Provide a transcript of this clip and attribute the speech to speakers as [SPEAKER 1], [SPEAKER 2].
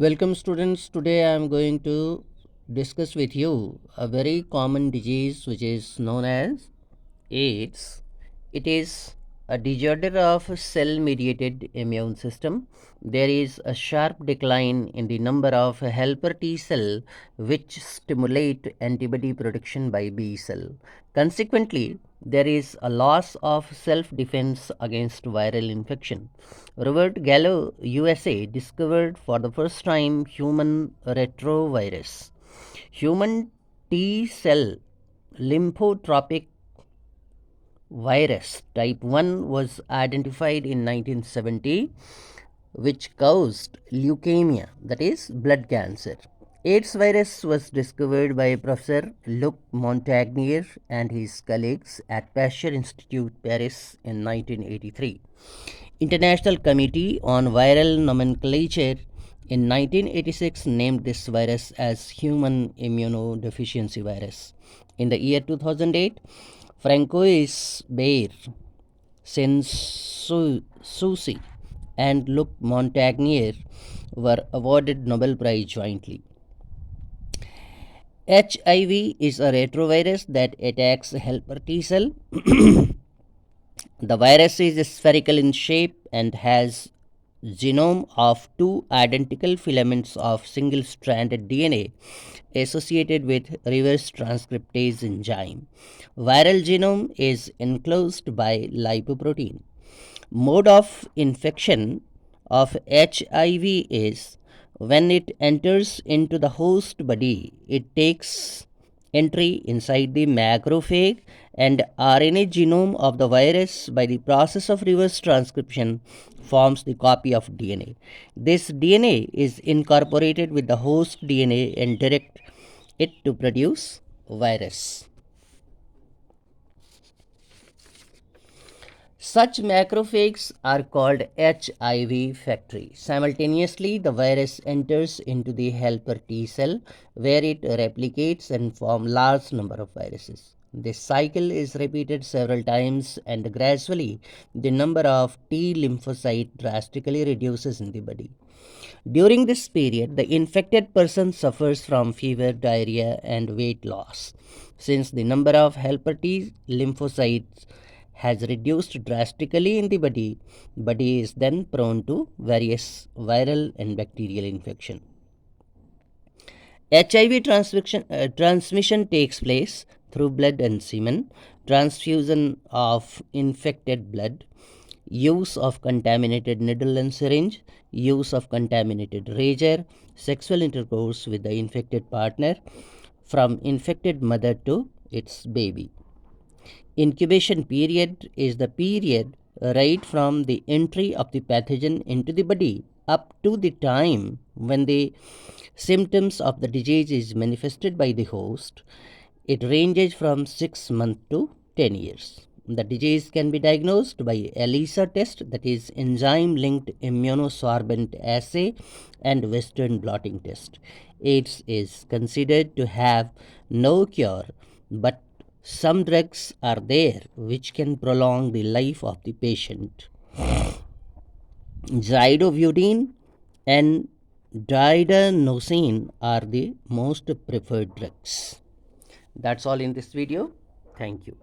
[SPEAKER 1] Welcome students. Today I am going to discuss with you a very common disease which is known as AIDS. It is a disorder of cell mediated immune system. There is a sharp decline in the number of helper T cell which stimulate antibody production by B cell. Consequently, there is a loss of self defense against viral infection. Robert Gallo, USA, discovered for the first time human retrovirus. Human T cell lymphotropic virus type 1 was identified in 1970, which caused leukemia, that is blood cancer. AIDS virus was discovered by Professor Luc Montagnier and his colleagues at Pasteur Institute, Paris in 1983. International Committee on Viral Nomenclature in 1986 named this virus as human immunodeficiency virus. In the year 2008, Francois Bayer, Sensusi, and Luc Montagnier were awarded Nobel Prize jointly. HIV is a retrovirus that attacks helper T cell. The virus is spherical in shape and has genome of two identical filaments of single-stranded DNA associated with reverse transcriptase enzyme. Viral genome is enclosed by lipoprotein. Mode of infection of HIV is when it enters into the host body, it takes entry inside the macrophage and RNA genome of the virus by the process of reverse transcription forms the copy of DNA. This DNA is incorporated with the host DNA and direct it to produce virus. Such macrophages are called HIV factory. Simultaneously, the virus enters into the helper T cell where it replicates and forms large number of viruses. This cycle is repeated several times and gradually the number of T lymphocytes drastically reduces in the body. During this period, the infected person suffers from fever, diarrhea, and weight loss. Since the number of helper T lymphocytes has reduced drastically in the body is then prone to various viral and bacterial infection. HIV transmission takes place through blood and semen, transfusion of infected blood, use of contaminated needle and syringe, use of contaminated razor, sexual intercourse with the infected partner, from infected mother to its baby. Incubation period is the period right from the entry of the pathogen into the body up to the time when the symptoms of the disease is manifested by the host. It ranges from 6 months to 10 years. The disease can be diagnosed by ELISA test, that is enzyme linked immunosorbent assay, and Western blotting test. AIDS is considered to have no cure, but some drugs are there which can prolong the life of the patient. Zidovudine and didanosine are the most preferred drugs. That's all in this video. Thank you.